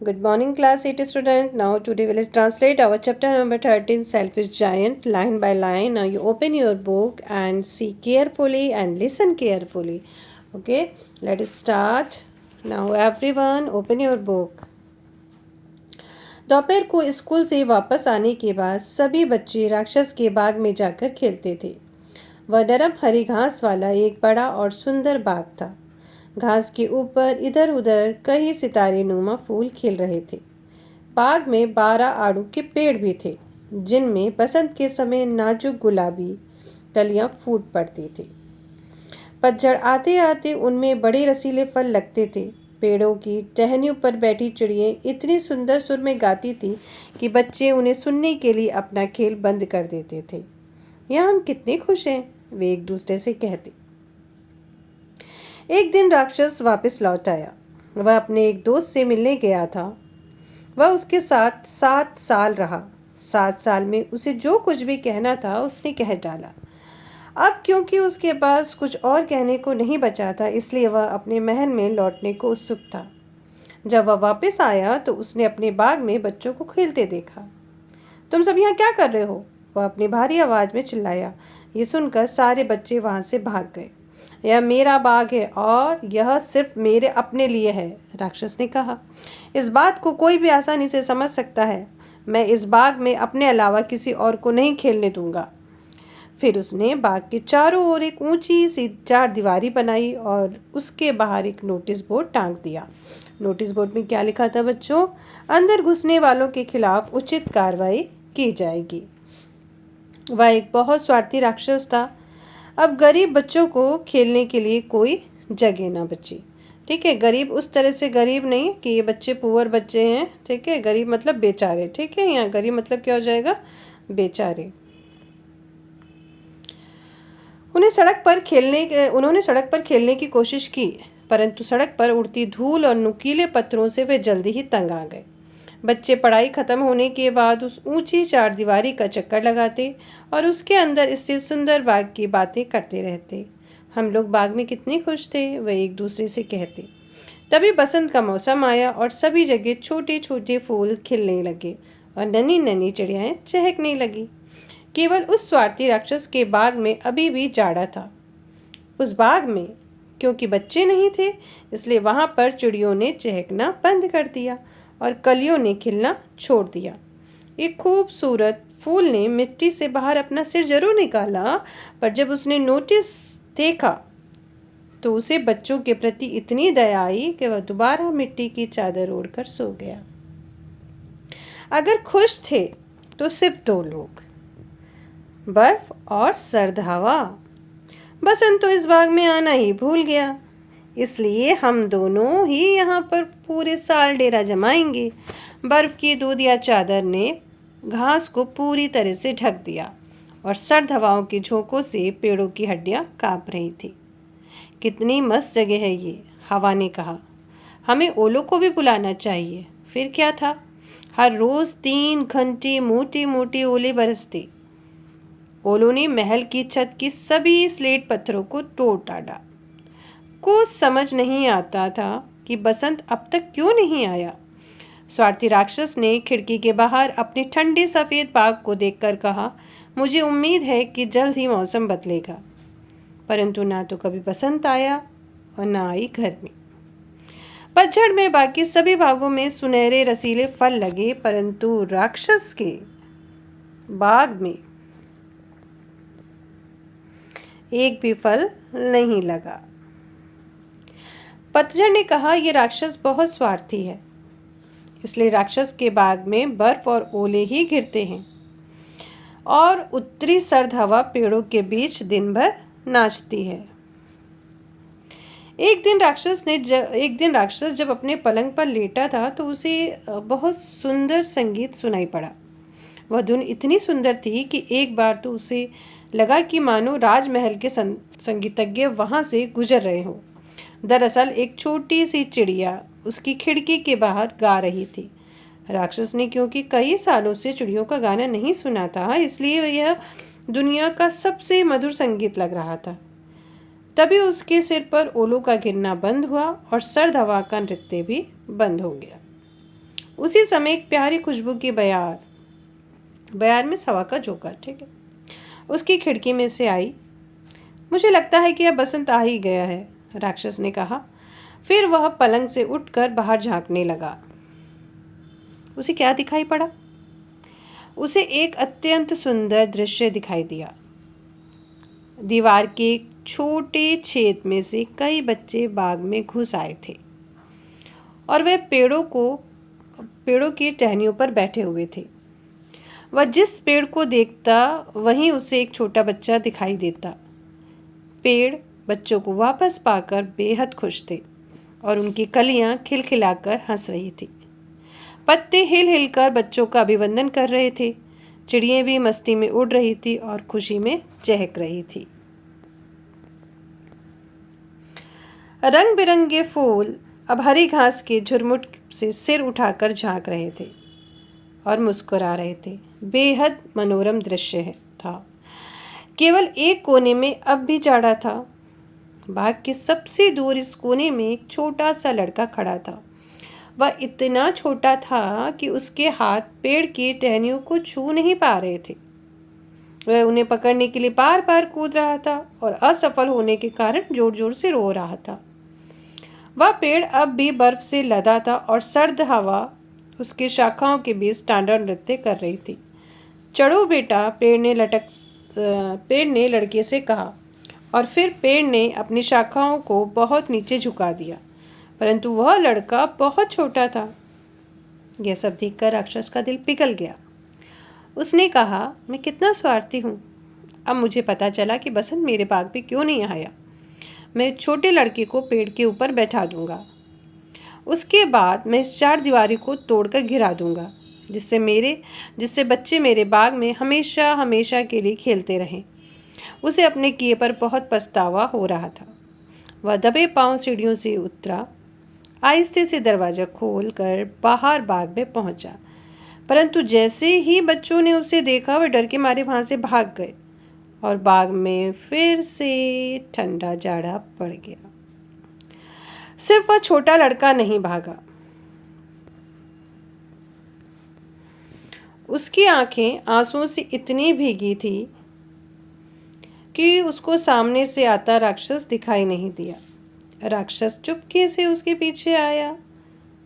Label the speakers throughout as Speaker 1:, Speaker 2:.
Speaker 1: Good morning, class 8 student. Now, today we will translate our chapter number 13, Selfish Giant, line by line. Now, you open your book and see carefully and listen carefully. Okay, let us start. Now, everyone, open your book. दोपहर को school से वापस आने के बाद सभी बच्चे राक्षस के बाग में जाकर खेलते थे। वह नरम हरी घास वाला एक बड़ा और सुंदर बाग था। घास के ऊपर इधर उधर कई सितारे नुमा फूल खिल रहे थे। बाग में 12 आड़ू के पेड़ भी थे, जिनमें बसंत के समय नाजुक गुलाबी कलियां फूट पड़ती थी। पतझड़ आते आते उनमें बड़े रसीले फल लगते थे। पेड़ों की टहनियों पर बैठी चिड़ियाँ इतनी सुंदर सुर में गाती थी कि बच्चे उन्हें सुनने के लिए अपना खेल बंद कर देते थे। यहाँ हम कितने खुश हैं, वे एक दूसरे से कहते। एक दिन राक्षस वापस लौट आया। वह अपने एक दोस्त से मिलने गया था। वह उसके साथ 7 साल रहा। 7 साल में उसे जो कुछ भी कहना था उसने कह डाला। अब क्योंकि उसके पास कुछ और कहने को नहीं बचा था, इसलिए वह अपने महल में लौटने को उत्सुक था। जब वह वापस आया तो उसने अपने बाग में बच्चों को खेलते देखा। तुम सब यहाँ क्या कर रहे हो? वह अपनी भारी आवाज में चिल्लाया। ये सुनकर सारे बच्चे वहां से भाग गए। यह मेरा बाग है और यह सिर्फ मेरे अपने लिए है, राक्षस ने कहा। इस बात को कोई भी आसानी से समझ सकता है। मैं इस बाग में अपने अलावा किसी और को नहीं खेलने दूंगा। फिर उसने बाग के चारों ओर एक ऊंची सी 4 दीवारी बनाई और उसके बाहर एक नोटिस बोर्ड टांग दिया। नोटिस बोर्ड में क्या लिखा था बच्चों? अंदर घुसने वालों के खिलाफ उचित कार्रवाई की जाएगी। वह एक बहुत स्वार्थी राक्षस था। अब गरीब बच्चों को खेलने के लिए कोई जगह ना बची। ठीक है, गरीब उस तरह से गरीब नहीं कि ये बच्चे पुअर बच्चे हैं। ठीक है, गरीब मतलब बेचारे। ठीक है, यहाँ गरीब मतलब क्या हो जाएगा? बेचारे। उन्होंने सड़क पर खेलने की कोशिश की, परंतु सड़क पर उड़ती धूल और नुकीले पत्थरों से वे जल्दी ही तंग आ गए। बच्चे पढ़ाई खत्म होने के बाद उस ऊंची 4 दीवारी का चक्कर लगाते और उसके अंदर स्थित सुंदर बाग की बातें करते रहते। हम लोग बाग में कितने खुश थे, वे एक दूसरे से कहते। तभी बसंत का मौसम आया और सभी जगह छोटे छोटे फूल खिलने लगे और नन्ही नन्ही चिड़ियाएं चहकने लगी। केवल उस स्वार्थी राक्षस के बाग में अभी भी जाड़ा था। उस बाग में क्योंकि बच्चे नहीं थे, इसलिए वहां पर चिड़ियों ने चहकना बंद कर दिया और कलियों ने खिलना छोड़ दिया। एक खूबसूरत फूल ने मिट्टी से बाहर अपना सिर जरूर निकाला, पर जब उसने नोटिस देखा तो उसे बच्चों के प्रति इतनी दया आई कि वह दोबारा मिट्टी की चादर ओढ़कर सो गया। अगर खुश थे तो सिर्फ 2 लोग, बर्फ और सर्द हवा। बसंत तो इस बाग में आना ही भूल गया, इसलिए हम दोनों ही यहाँ पर पूरे साल डेरा जमाएंगे। बर्फ की दूध या चादर ने घास को पूरी तरह से ढक दिया और सर्द हवाओं के झोंकों से पेड़ों की हड्डियां कांप रही थी। कितनी मस्त जगह है ये, हवा ने कहा। हमें ओलों को भी बुलाना चाहिए। फिर क्या था, हर रोज 3 घंटे मोटे मोटे ओले बरसते। ओलों ने महल की छत की सभी स्लेट पत्थरों को तोड़ डाला। कुछ समझ नहीं आता था कि बसंत अब तक क्यों नहीं आया। स्वार्थी राक्षस ने खिड़की के बाहर अपने ठंडे सफेद बाग को देखकर कहा, मुझे उम्मीद है कि जल्द ही मौसम बदलेगा। परंतु ना तो कभी बसंत आया और ना आई गर्मी। पतझड़ में बाकी सभी बागों में सुनहरे रसीले फल लगे, परंतु राक्षस के बाग में एक भी फल नहीं लगा। पतझड़ ने कहा, यह राक्षस बहुत स्वार्थी है, इसलिए राक्षस के बाग में बर्फ और ओले ही गिरते हैं और उत्तरी सर्द हवा पेड़ों के बीच दिन भर नाचती है। एक दिन राक्षस जब अपने पलंग पर लेटा था तो उसे बहुत सुंदर संगीत सुनाई पड़ा। वह धुन इतनी सुंदर थी कि एक बार तो उसे लगा कि मानो राजमहल के संगीतज्ञ वहां से गुजर रहे हों। दरअसल एक छोटी सी चिड़िया उसकी खिड़की के बाहर गा रही थी। राक्षस ने क्योंकि कई सालों से चिड़ियों का गाना नहीं सुना था, इसलिए यह दुनिया का सबसे मधुर संगीत लग रहा था। तभी उसके सिर पर ओलों का गिरना बंद हुआ और सर्द हवा का नृत्य भी बंद हो गया। उसी समय एक प्यारी खुशबू की बयार बयार में हवा का झोंका, ठीक है, उसकी खिड़की में से आई। मुझे लगता है कि अब बसंत आ ही गया है, राक्षस ने कहा। फिर वह पलंग से उठकर बाहर झांकने लगा। उसे क्या दिखाई पड़ा? उसे एक अत्यंत सुंदर दृश्य दिखाई दिया। दीवार के एक छोटे छेद में से कई बच्चे बाग में घुस आए थे और वे पेड़ों की टहनियों पर बैठे हुए थे। वह जिस पेड़ को देखता वहीं उसे एक छोटा बच्चा दिखाई देता। पेड़ बच्चों को वापस पाकर बेहद खुश थे और उनकी कलियां खिलखिलाकर हंस रही थी। पत्ते हिल हिलकर बच्चों का अभिवंदन कर रहे थे। चिड़ियाँ भी मस्ती में उड़ रही थी और खुशी में चहक रही थी। रंग बिरंगे फूल अब हरी घास के झुरमुट से सिर उठाकर झांक रहे थे और मुस्कुरा रहे थे। बेहद मनोरम दृश्य था। केवल एक कोने में अब भी जाड़ा था। बाग के सबसे दूर इस कोने में एक छोटा सा लड़का खड़ा था। वह इतना छोटा था कि उसके हाथ पेड़ की टहनियों को छू नहीं पा रहे थे। वह उन्हें पकड़ने के लिए बार बार कूद रहा था और असफल होने के कारण जोर जोर से रो रहा था। वह पेड़ अब भी बर्फ से लदा था और सर्द हवा उसकी शाखाओं के बीच तांडव नृत्य कर रही थी। चढ़ो बेटा, पेड़ ने लड़के से कहा और फिर पेड़ ने अपनी शाखाओं को बहुत नीचे झुका दिया, परंतु वह लड़का बहुत छोटा था। यह सब देखकर राक्षस का दिल पिघल गया। उसने कहा, मैं कितना स्वार्थी हूँ। अब मुझे पता चला कि बसंत मेरे बाग में क्यों नहीं आया। मैं छोटे लड़के को पेड़ के ऊपर बैठा दूंगा। उसके बाद मैं इस चार दीवारी को तोड़कर गिरा दूंगा, जिससे बच्चे मेरे बाग में हमेशा हमेशा के लिए खेलते रहें। उसे अपने किए पर बहुत पछतावा हो रहा था। वह दबे पांव सीढ़ियों से उतरा, आहिस्ते से दरवाज़ा खोलकर बाहर बाग में पहुंचा। परंतु जैसे ही बच्चों ने उसे देखा, वे डर के मारे वहां से भाग गए और बाग में फिर से ठंडा जाड़ा पड़ गया। सिर्फ वह छोटा लड़का नहीं भागा। उसकी आंखें आंसुओं से इतनी भीगी थी कि उसको सामने से आता राक्षस दिखाई नहीं दिया। राक्षस चुपके से उसके पीछे आया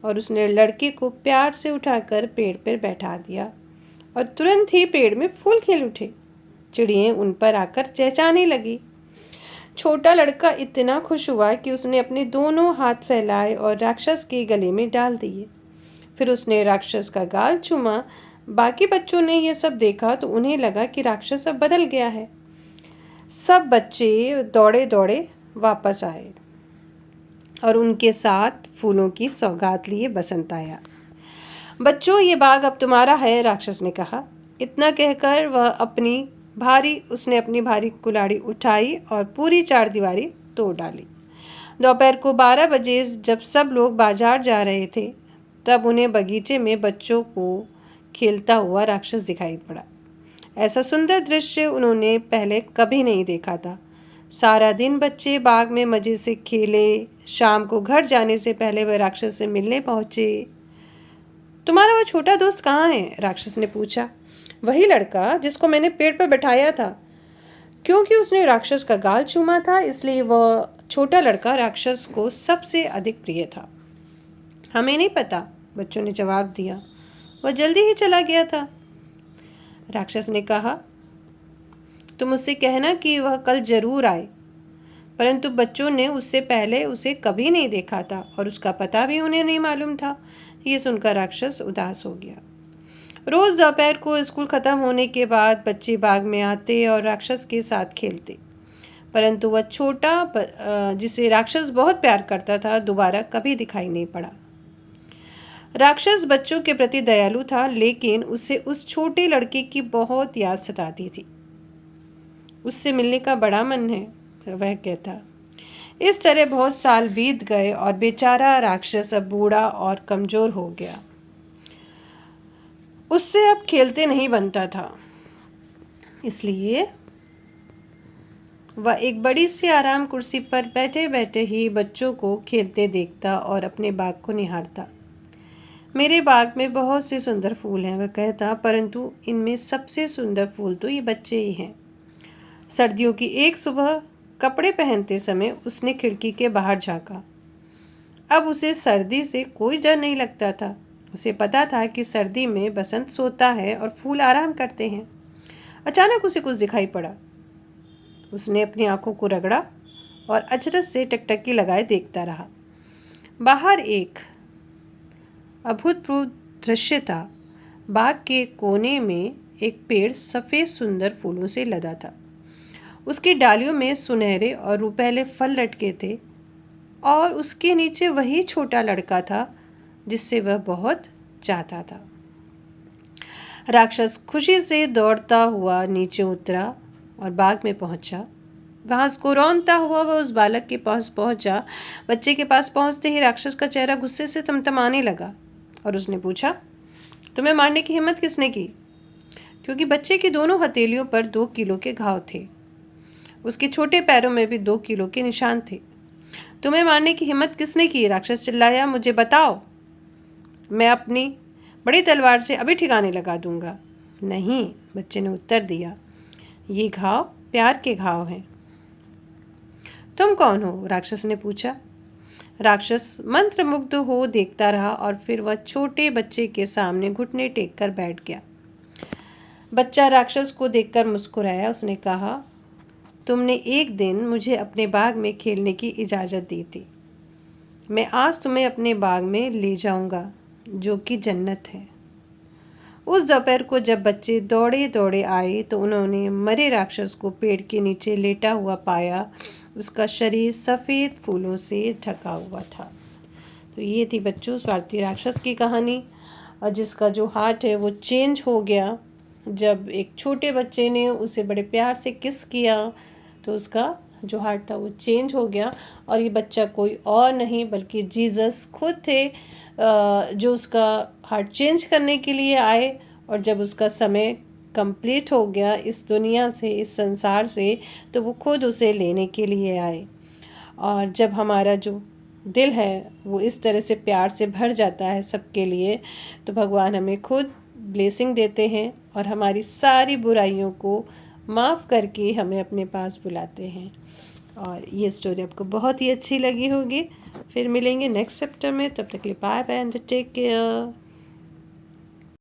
Speaker 1: और उसने लड़के को प्यार से उठाकर पेड़ पर बैठा दिया और तुरंत ही पेड़ में फूल खिल उठे। चिड़ियाँ उन पर आकर चहचहाने लगी। छोटा लड़का इतना खुश हुआ कि उसने अपने दोनों हाथ फैलाए और राक्षस के गले में डाल दिए। फिर उसने राक्षस का गाल चूमा। बाकी बच्चों ने यह सब देखा तो उन्हें लगा कि राक्षस अब बदल गया है। सब बच्चे दौड़े दौड़े वापस आए और उनके साथ फूलों की सौगात लिए बसंत आया। बच्चों, ये बाग अब तुम्हारा है, राक्षस ने कहा। इतना कहकर उसने अपनी भारी कुल्हाड़ी उठाई और पूरी चार दीवारी तोड़ डाली। दोपहर को 12 बजे जब सब लोग बाजार जा रहे थे, तब उन्हें बगीचे में बच्चों को खेलता हुआ राक्षस दिखाई पड़ा। ऐसा सुंदर दृश्य उन्होंने पहले कभी नहीं देखा था। सारा दिन बच्चे बाग में मज़े से खेले। शाम को घर जाने से पहले वह राक्षस से मिलने पहुंचे। तुम्हारा वो छोटा दोस्त कहाँ है? राक्षस ने पूछा। वही लड़का जिसको मैंने पेड़ पर बैठाया था। क्योंकि उसने राक्षस का गाल चूमा था, इसलिए वह छोटा लड़का राक्षस को सबसे अधिक प्रिय था। हमें नहीं पता, बच्चों ने जवाब दिया। वह जल्दी ही चला गया था। राक्षस ने कहा, तुम उससे कहना कि वह कल जरूर आए। परंतु बच्चों ने उससे पहले उसे कभी नहीं देखा था और उसका पता भी उन्हें नहीं मालूम था। ये सुनकर राक्षस उदास हो गया। रोज दोपहर को स्कूल खत्म होने के बाद बच्चे बाग में आते और राक्षस के साथ खेलते, परंतु वह छोटा जिसे राक्षस बहुत प्यार करता था दोबारा कभी दिखाई नहीं पड़ा। राक्षस बच्चों के प्रति दयालु था, लेकिन उसे उस छोटे लड़के की बहुत याद सताती थी। उससे मिलने का बड़ा मन है, वह कहता। इस तरह बहुत साल बीत गए और बेचारा राक्षस अब बूढ़ा और कमजोर हो गया। उससे अब खेलते नहीं बनता था, इसलिए वह एक बड़ी सी आराम कुर्सी पर बैठे बैठे ही बच्चों को खेलते देखता और अपने बाग को निहारता। मेरे बाग में बहुत से सुंदर फूल हैं, वह कहता, परंतु इनमें सबसे सुंदर फूल तो ये बच्चे ही हैं। सर्दियों की एक सुबह कपड़े पहनते समय उसने खिड़की के बाहर झांका। अब उसे सर्दी से कोई डर नहीं लगता था। उसे पता था कि सर्दी में बसंत सोता है और फूल आराम करते हैं। अचानक उसे कुछ दिखाई पड़ा। उसने अपनी आंखों को रगड़ा और अचरज से टकटकी लगाए देखता रहा। बाहर एक अभूतपूर्व दृश्य था। बाग के कोने में एक पेड़ सफ़ेद सुंदर फूलों से लदा था। उसकी डालियों में सुनहरे और रुपहले फल लटके थे और उसके नीचे वही छोटा लड़का था जिससे वह बहुत चाहता था। राक्षस खुशी से दौड़ता हुआ नीचे उतरा और बाग में पहुंचा। घास को रौंदता हुआ वह उस बालक के पास पहुंचा। बच्चे के पास पहुंचते ही राक्षस का चेहरा गुस्से से तमतमाने लगा और उसने पूछा, तुम्हें मारने की हिम्मत किसने की? क्योंकि बच्चे की दोनों हथेलियों पर 2 किलो के घाव थे। उसके छोटे पैरों में भी 2 किलो के निशान थे। तुम्हें मारने की हिम्मत किसने की? राक्षस चिल्लाया, मुझे बताओ, मैं अपनी बड़ी तलवार से अभी ठिकाने लगा दूंगा। नहीं, बच्चे ने उत्तर दिया, ये घाव प्यार के घाव हैं। तुम कौन हो? राक्षस ने पूछा। राक्षस मंत्रमुग्ध हो देखता रहा और फिर वह छोटे बच्चे के सामने घुटने टेक कर बैठ गया। बच्चा राक्षस को देखकर मुस्कुराया। उसने कहा, तुमने एक दिन मुझे अपने बाग में खेलने की इजाज़त दी थी। मैं आज तुम्हें अपने बाग में ले जाऊंगा, जो कि जन्नत है। उस दोपहर को जब बच्चे दौड़े दौड़े आए तो उन्होंने मरे राक्षस को पेड़ के नीचे लेटा हुआ पाया। उसका शरीर सफ़ेद फूलों से ढका हुआ था। तो ये थी बच्चों स्वार्थी राक्षस की कहानी, और जिसका जो हार्ट है वो चेंज हो गया। जब एक छोटे बच्चे ने उसे बड़े प्यार से किस किया तो उसका जो हार्ट था वो चेंज हो गया। और ये बच्चा कोई और नहीं बल्कि जीसस खुद थे, जो उसका हार्ट चेंज करने के लिए आए। और जब उसका समय कंप्लीट हो गया इस दुनिया से, इस संसार से, तो वो खुद उसे लेने के लिए आए। और जब हमारा जो दिल है वो इस तरह से प्यार से भर जाता है सबके लिए, तो भगवान हमें खुद ब्लेसिंग देते हैं और हमारी सारी बुराइयों को माफ़ करके हमें अपने पास बुलाते हैं। और ये स्टोरी आपको बहुत ही अच्छी लगी होगी। फिर मिलेंगे नेक्स्ट चैप्टर में। तब तक के लिए bye bye and take care.